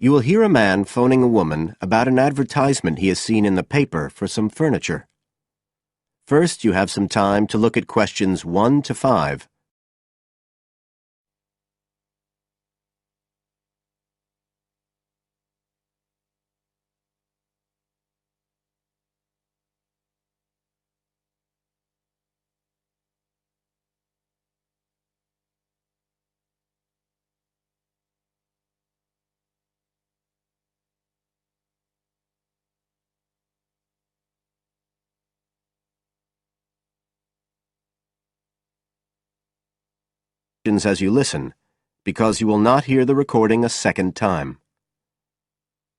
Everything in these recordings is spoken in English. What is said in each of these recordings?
You will hear a man phoning a woman about an advertisement he has seen in the paper for some furniture. First, you have some time to look at questions 1 to 5. As you listen, because you will not hear the recording a second time.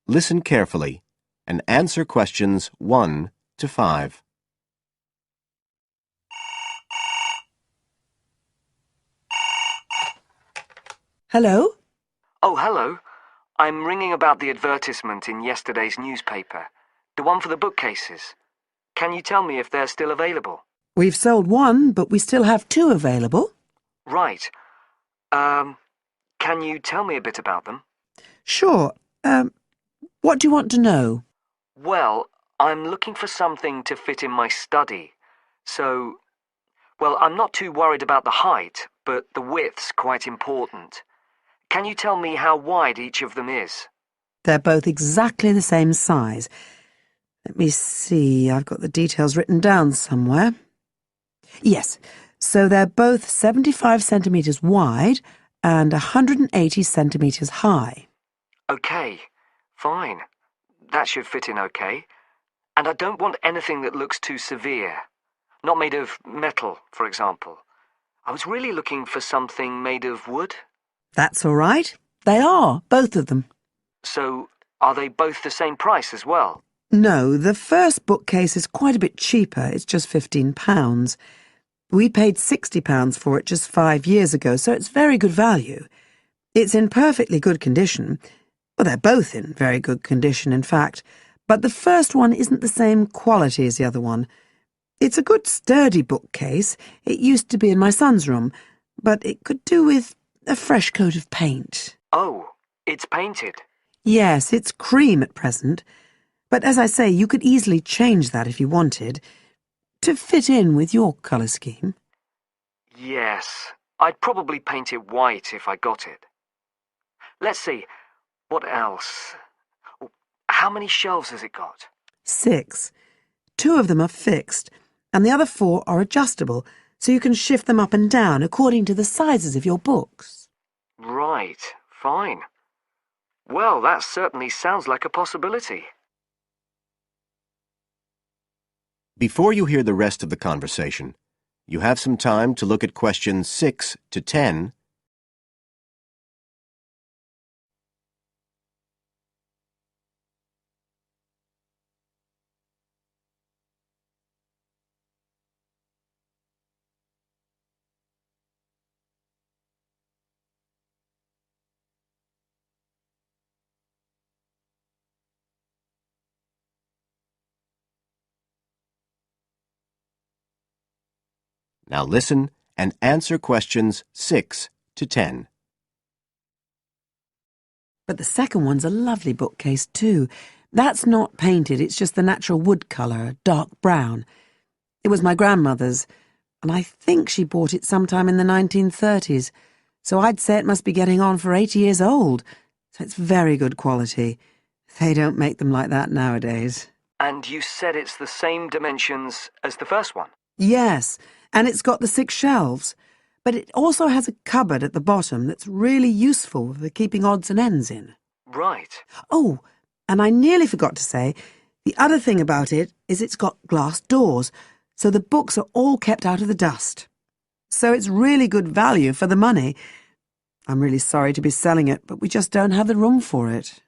Listen carefully and answer questions 1 to 5. Hello? Oh, hello. I'm ringing about the advertisement in yesterday's newspaper. The one for the bookcases. Can you tell me if they're still available? We've sold one, but we still have two available. Right. Can you tell me a bit about them? Sure. What do you want to know? Well, I'm looking for something to fit in my study. So, well, I'm not too worried about the height, but the width's quite important. Can you tell me how wide each of them is? They're both exactly the same size. Let me see, I've got the details written down somewhere. Yes, so they're both 75 centimetres wide and 180 centimetres high. Okay, fine. That should fit in okay. And I don't want anything that looks too severe. Not made of metal, for example. I was really looking for something made of wood. That's all right. They are, both of them. So, are they both the same price as well? No, the first bookcase is quite a bit cheaper. It's just £15. We paid £60 for it just 5 years ago, so it's very good value. It's in perfectly good condition. Well, they're both in very good condition, in fact. But the first one isn't the same quality as the other one. It's a good sturdy bookcase. It used to be in my son's room, but it could do with a fresh coat of paint. Oh, it's painted. Yes, it's cream at present. But as I say, you could easily change that if you wanted, to fit in with your colour scheme. Yes, I'd probably paint it white if I got it. Let's see, what else? How many shelves has it got? 6. 2 of them are fixed, and the other 4 are adjustable, so you can shift them up and down according to the sizes of your books. Right, fine. Well, that certainly sounds like a possibility. Before you hear the rest of the conversation, you have some time to look at questions 6 to 10. Now listen and answer questions 6 to 10. But the second one's a lovely bookcase too. That's not painted, it's just the natural wood colour, dark brown. It was my grandmother's, and I think she bought it sometime in the 1930s, so I'd say it must be getting on for 80 years old, so it's very good quality. They don't make them like that nowadays. And you said it's the same dimensions as the first one? Yes, and it's got the 6 shelves, but it also has a cupboard at the bottom that's really useful for keeping odds and ends in. Right. Oh, and I nearly forgot to say, the other thing about it is it's got glass doors, so the books are all kept out of the dust. So it's really good value for the money. I'm really sorry to be selling it, but we just don't have the room for it.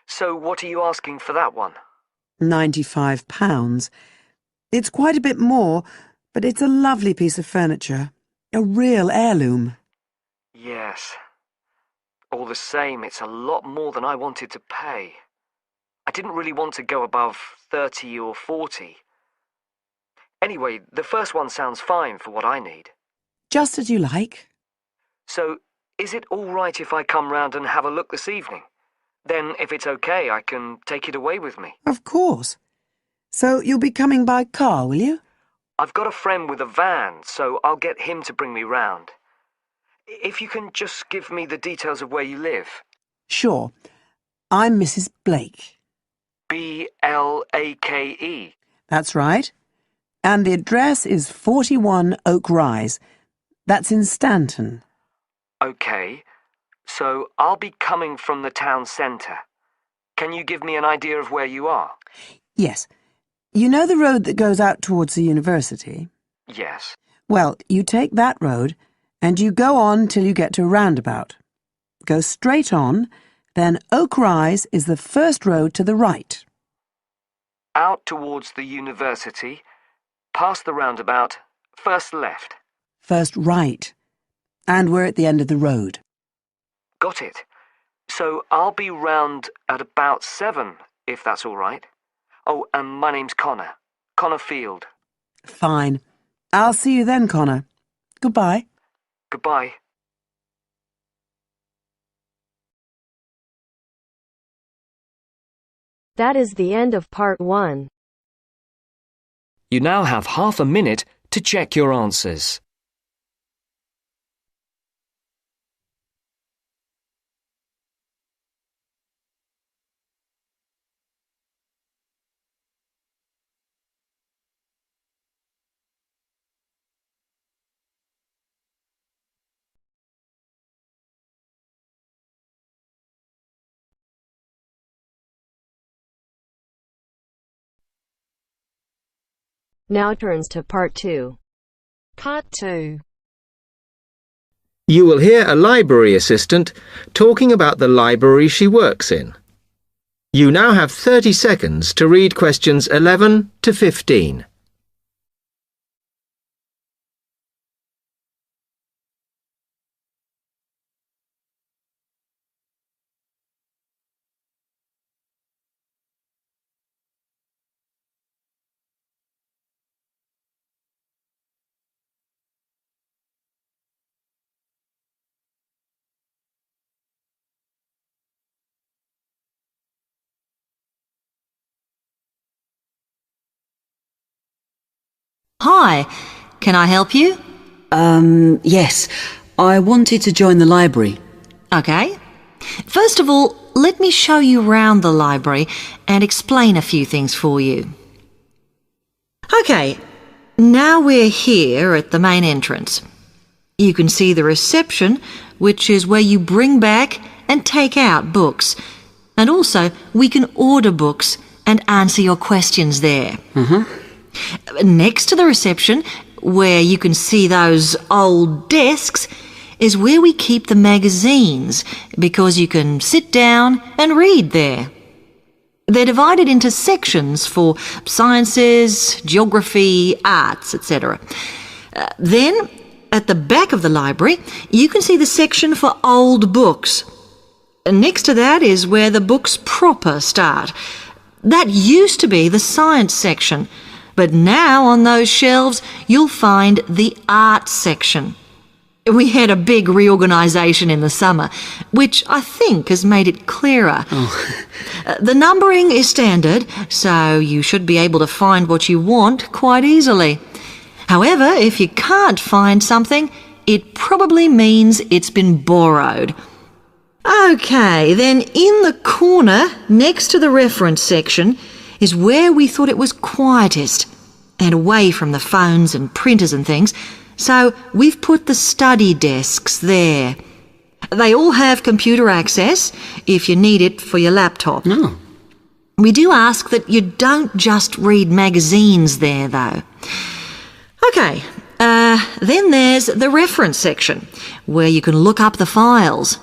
So what are you asking for that one? £95. It's quite a bit more, but it's a lovely piece of furniture. A real heirloom. Yes. All the same, it's a lot more than I wanted to pay. I didn't really want to go above 30 or 40. Anyway, the first one sounds fine for what I need. Just as you like. So, Is it all right if I come round and have a look this evening? Then, if it's okay, I can take it away with me. Of course. So you'll be coming by car, will you? I've got a friend with a van, so I'll get him to bring me round. If you can just give me the details of where you live. Sure. I'm Mrs. Blake. Blake. That's right. And the address is 41 Oak Rise. That's in Stanton. Okay, so I'll be coming from the town centre. Can you give me an idea of where you are? Yes. You know the road that goes out towards the university? Yes. Well, you take that road and you go on till you get to a roundabout. Go straight on, then Oak Rise is the first road to the right. Out towards the university, past the roundabout, first left. First right. And we're at the end of the road. Got it. So I'll be round at about 7, if that's all right. Oh, and my name's Connor. Connor Field. Fine. I'll see you then, Connor. Goodbye. Goodbye. That is the end of part 1. You now have half a minute to check your answers. Now turns to part 2. Part 2. You will hear a library assistant talking about the library she works in. You now have 30 seconds to read questions 11 to 15. Hi, can I help you? Yes. I wanted to join the library. Okay. First of all, let me show you round the library and explain a few things for you. Okay, now we're here at the main entrance. You can see the reception, which is where you bring back and take out books. And also, we can order books and answer your questions there. Next to the reception, where you can see those old desks, is where we keep the magazines, because you can sit down and read there. They're divided into sections for sciences, geography, arts, etc. Then, at the back of the library, you can see the section for old books. Next to that is where the books proper start. That used to be the science section, but now on those shelves you'll find the art section. We had a big reorganisation in the summer, which I think has made it clearer. The numbering is standard, so you should be able to find what you want quite easily. However, if you can't find something, it probably means it's been borrowed. Okay, then in the corner next to the reference section is where we thought it was quietest and away from the phones and printers and things, so we've put the study desks there. They all have computer access if you need it for your laptop. We do ask that you don't just read magazines there, though. Okay, then there's the reference section, where you can look up the files.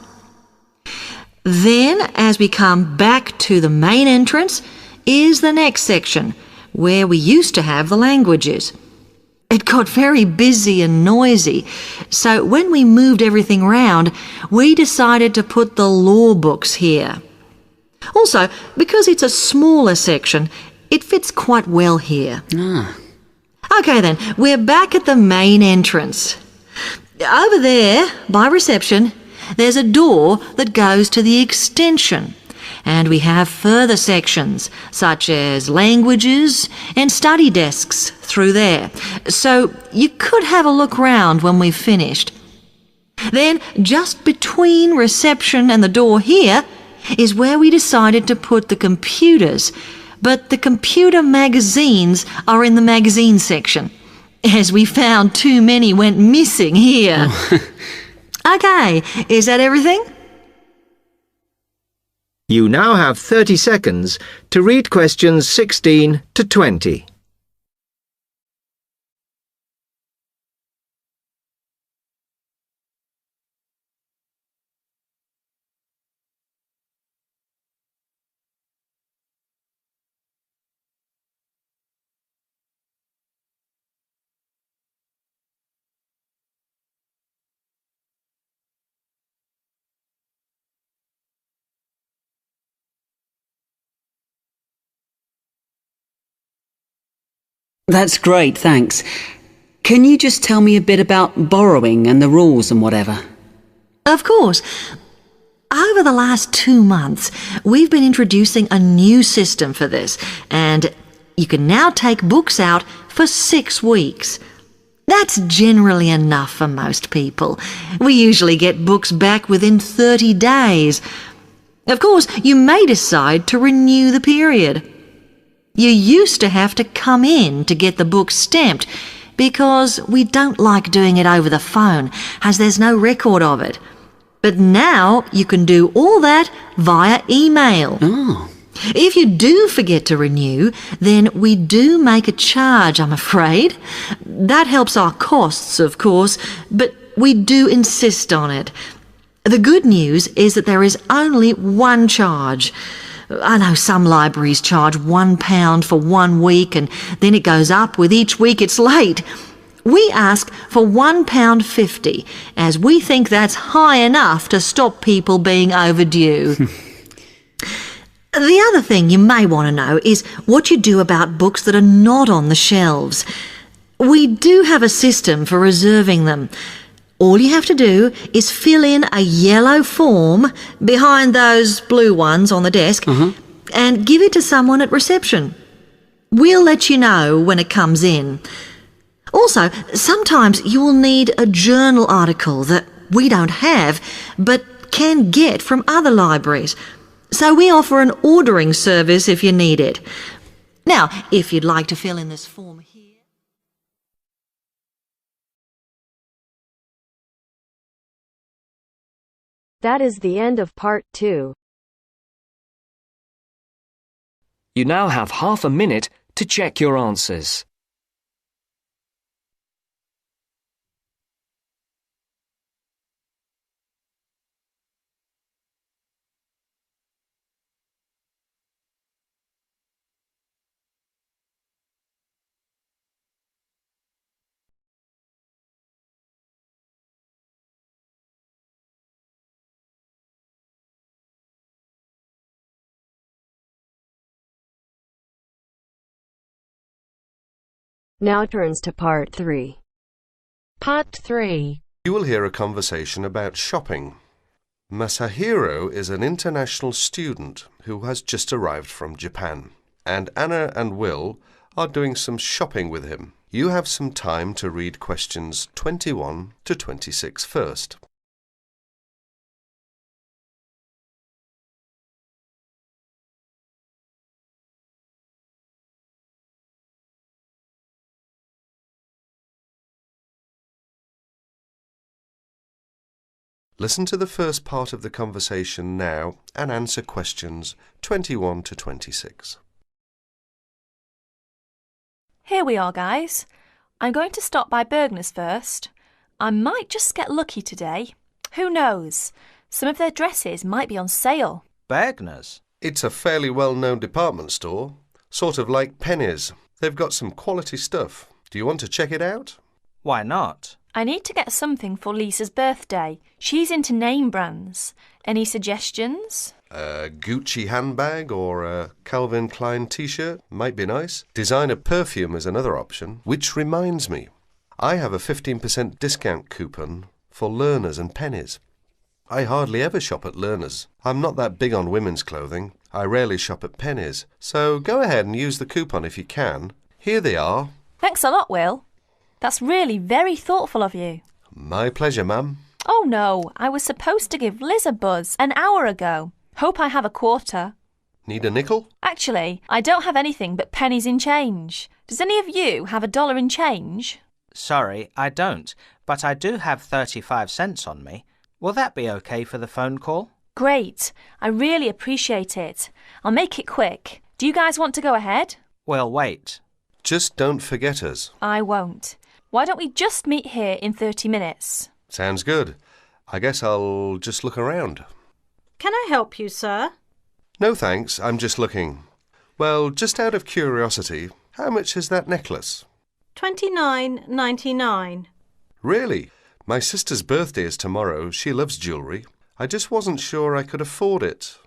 Then, as we come back to the main entrance, is the next section, where we used to have the languages. It got very busy and noisy, so when we moved everything round, we decided to put the law books here. Also, because it's a smaller section, it fits quite well here. Okay then, we're back at the main entrance. Over there, by reception, there's a door that goes to the extension. And we have further sections, such as languages and study desks through there. So you could have a look round when we've finished. Then, just between reception and the door here, is where we decided to put the computers. But the computer magazines are in the magazine section, as we found too many went missing here. OK, is that everything? You now have 30 seconds to read questions 16 to 20. That's great, thanks. Can you just tell me a bit about borrowing and the rules and whatever? Of course. Over the last 2 months, we've been introducing a new system for this, and you can now take books out for 6 weeks. That's generally enough for most people. We usually get books back within 30 days. Of course, you may decide to renew the period. You used to have to come in to get the book stamped because we don't like doing it over the phone, as there's no record of it. But now you can do all that via email. Oh. If you do forget to renew, then we do make a charge, I'm afraid. That helps our costs, of course, but we do insist on it. The good news is that there is only one charge. I know some libraries charge £1 for 1 week and then it goes up with each week it's late. We ask for £1.50 as we think that's high enough to stop people being overdue. The other thing you may want to know is what you do about books that are not on the shelves. We do have a system for reserving them. All you have to do is fill in a yellow form behind those blue ones on the desk and give it to someone at reception. We'll let you know when it comes in. Also, sometimes you will need a journal article that we don't have but can get from other libraries. So we offer an ordering service if you need it. Now, if you'd like to fill in this form here. That is the end of part 2. You now have half a minute to check your answers. Now turns to part 3. Part 3. You will hear a conversation about shopping. Masahiro is an international student who has just arrived from Japan, and Anna and Will are doing some shopping with him. You have some time to read questions 21 to 26 first. Listen to the first part of the conversation now and answer questions 21 to 26. Here we are, guys. I'm going to stop by Bergner's first. I might just get lucky today. Who knows? Some of their dresses might be on sale. Bergner's? It's a fairly well-known department store, sort of like Penny's. They've got some quality stuff. Do you want to check it out? Why not? I need to get something for Lisa's birthday. She's into name brands. Any suggestions? A Gucci handbag or a Calvin Klein t-shirt might be nice. Designer perfume is another option. Which reminds me, I have a 15% discount coupon for Learners and Pennies. I hardly ever shop at Learner's. I'm not that big on women's clothing. I rarely shop at Penny's. So go ahead and use the coupon if you can. Here they are. Thanks a lot, Will. That's really very thoughtful of you. My pleasure, ma'am. Oh no, I was supposed to give Liz a buzz an hour ago. Hope I have a quarter. Need a nickel? Actually, I don't have anything but pennies in change. Does any of you have $1 in change? Sorry, I don't, but I do have 35 cents on me. Will that be okay for the phone call? Great. I really appreciate it. I'll make it quick. Do you guys want to go ahead? We'll wait. Just don't forget us. I won't. Why don't we just meet here in 30 minutes? Sounds good. I guess I'll just look around. Can I help you, sir? No thanks, I'm just looking. Well, just out of curiosity, how much is that necklace? $29.99. Really? My sister's birthday is tomorrow. She loves jewellery. I just wasn't sure I could afford it.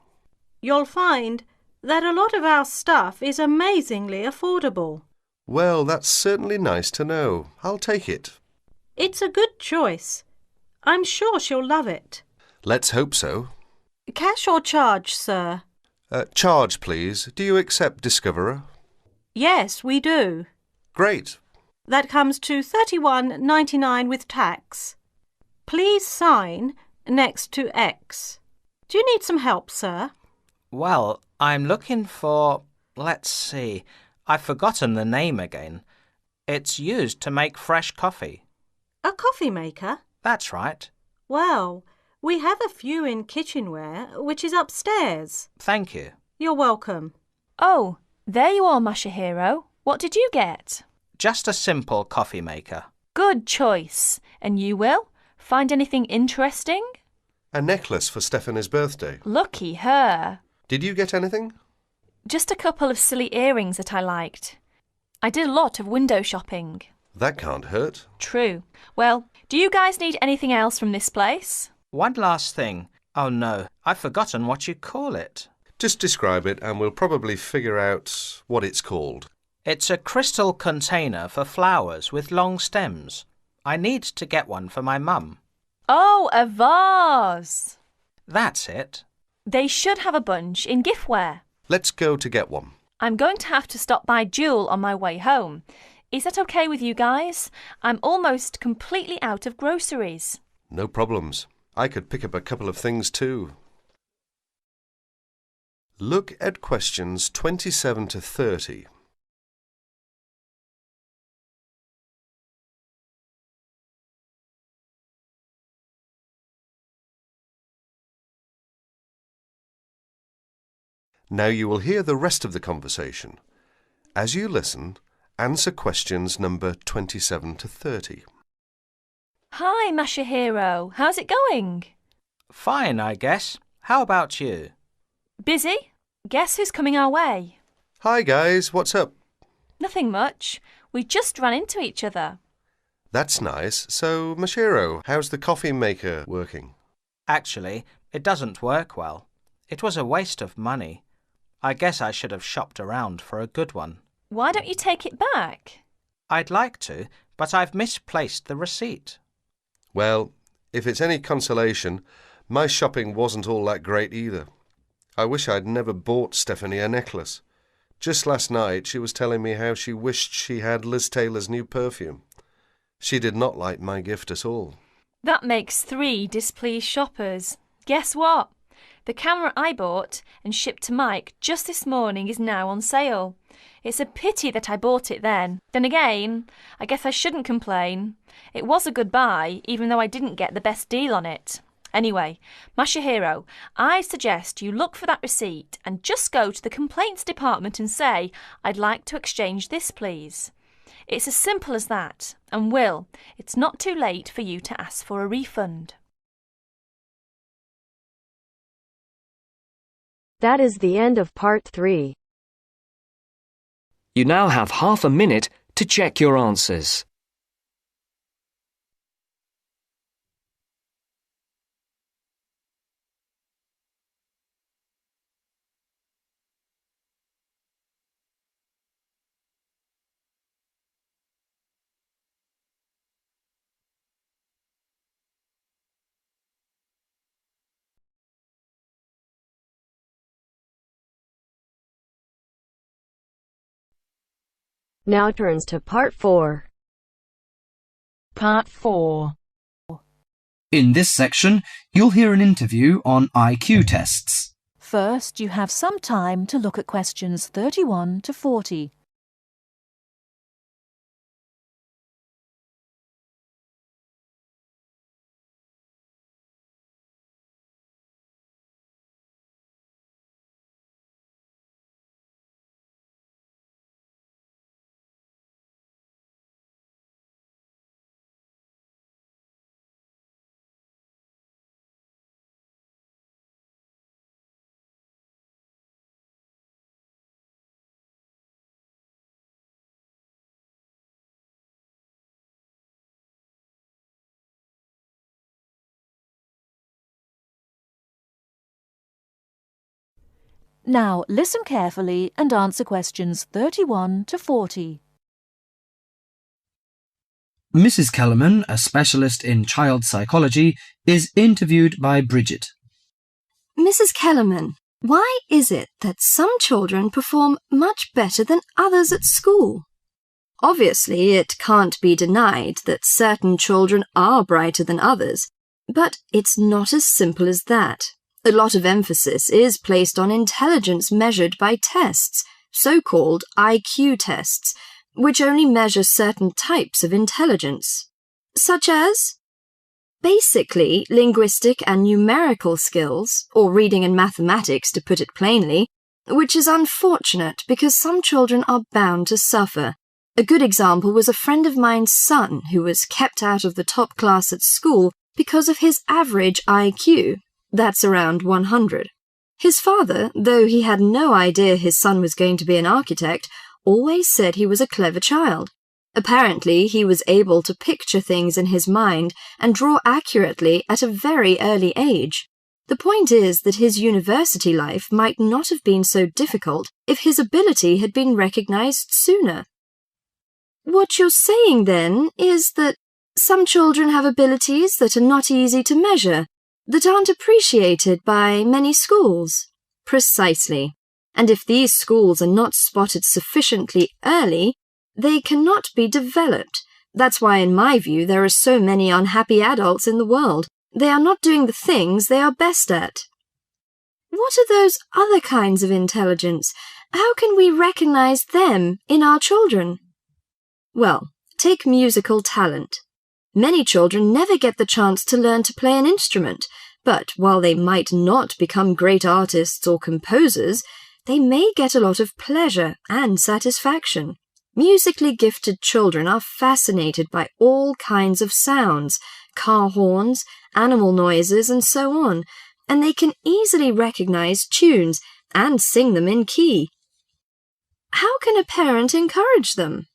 You'll find that a lot of our stuff is amazingly affordable. Well, that's certainly nice to know. I'll take it. It's a good choice. I'm sure she'll love it. Let's hope so. Cash or charge, sir? Charge, please. Do you accept Discoverer? Yes, we do. Great. That comes to $31.99 with tax. Please sign next to X. Do you need some help, sir? Well, I'm looking for... Let's see. I've forgotten the name again. It's used to make fresh coffee. A coffee maker? That's right. Well, we have a few in kitchenware, which is upstairs. Thank you. You're welcome. Oh, there you are, Masahiro. What did you get? Just a simple coffee maker. Good choice. And you, Will? Find anything interesting? A necklace for Stephanie's birthday. Lucky her. Did you get anything? Just a couple of silly earrings that I liked. I did a lot of window shopping. That can't hurt. True. Well, do you guys need anything else from this place? One last thing. Oh no, I've forgotten what you call it. Just describe it and we'll probably figure out what it's called. It's a crystal container for flowers with long stems. I need to get one for my mum. Oh, a vase. That's it. They should have a bunch in giftware. Let's go to get one. I'm going to have to stop by Jewel on my way home. Is that okay with you guys? I'm almost completely out of groceries. No problems. I could pick up a couple of things too. Look at questions 27 to 30. Now you will hear the rest of the conversation. As you listen, answer questions number 27 to 30. Hi, Masahiro. How's it going? Fine, I guess. How about you? Busy? Guess who's coming our way? Hi guys, what's up? Nothing much. We just ran into each other. That's nice. So, Mashiro, how's the coffee maker working? Actually, it doesn't work well. It was a waste of money. I guess I should have shopped around for a good one. Why don't you take it back? I'd like to, but I've misplaced the receipt. Well, if it's any consolation, my shopping wasn't all that great either. I wish I'd never bought Stephanie a necklace. Just last night she was telling me how she wished she had Liz Taylor's new perfume. She did not like my gift at all. That makes 3 displeased shoppers. Guess what? The camera I bought and shipped to Mike just this morning is now on sale. It's a pity that I bought it then. Then again, I guess I shouldn't complain. It was a good buy, even though I didn't get the best deal on it. Anyway, Masahiro, I suggest you look for that receipt and just go to the complaints department and say, I'd like to exchange this, please. It's as simple as that. And Will, it's not too late for you to ask for a refund. That is the end of part 3. You now have half a minute to check your answers. Now turns to Part 4. Part 4. In this section, you'll hear an interview on IQ tests. First, you have some time to look at questions 31 to 40. Now listen carefully and answer questions 31 to 40. Mrs. Kellerman, a specialist in child psychology, is interviewed by Bridget. Mrs. Kellerman, why is it that some children perform much better than others at school? Obviously, it can't be denied that certain children are brighter than others, but it's not as simple as that. A lot of emphasis is placed on intelligence measured by tests, so-called IQ tests, which only measure certain types of intelligence, such as basically linguistic and numerical skills, or reading and mathematics to put it plainly, which is unfortunate because some children are bound to suffer. A good example was a friend of mine's son who was kept out of the top class at school because of his average IQ. That's around 100. His father, though he had no idea his son was going to be an architect, always said he was a clever child. Apparently, he was able to picture things in his mind and draw accurately at a very early age. The point is that his university life might not have been so difficult if his ability had been recognized sooner. What you're saying, then, is that some children have abilities that are not easy to measure, that aren't appreciated by many schools. Precisely. And if these schools are not spotted sufficiently early, they cannot be developed. That's why, in my view, there are so many unhappy adults in the world. They are not doing the things they are best at. What are those other kinds of intelligence? How can we recognize them in our children? Well, take musical talent. Many children never get the chance to learn to play an instrument, but while they might not become great artists or composers, they may get a lot of pleasure and satisfaction. Musically gifted children are fascinated by all kinds of sounds, car horns, animal noises, and so on, and they can easily recognize tunes and sing them in key. How can a parent encourage them?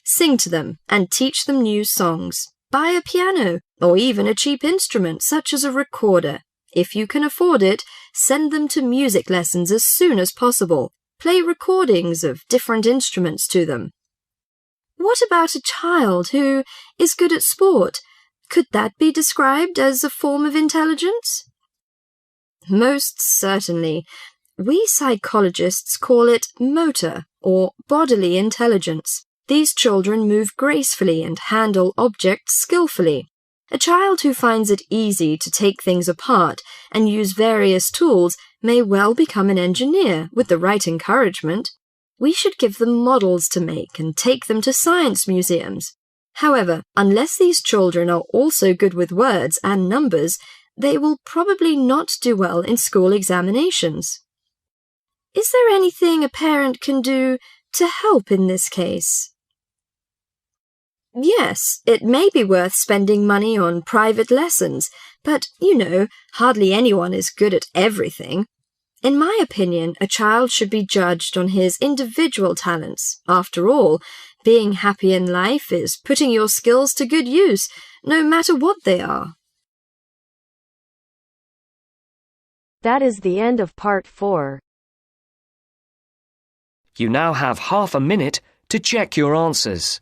Sing to them and teach them new songs. Buy a piano, or even a cheap instrument such as a recorder. If you can afford it, send them to music lessons as soon as possible. Play recordings of different instruments to them. What about a child who is good at sport? Could that be described as a form of intelligence? Most certainly. We psychologists call it motor or bodily intelligence. These children move gracefully and handle objects skillfully. A child who finds it easy to take things apart and use various tools may well become an engineer with the right encouragement. We should give them models to make and take them to science museums. However, unless these children are also good with words and numbers, they will probably not do well in school examinations. Is there anything a parent can do to help in this case? Yes, it may be worth spending money on private lessons, but, hardly anyone is good at everything. In my opinion, a child should be judged on his individual talents. After all, being happy in life is putting your skills to good use, no matter what they are. That is the end of Part 4. You now have half a minute to check your answers.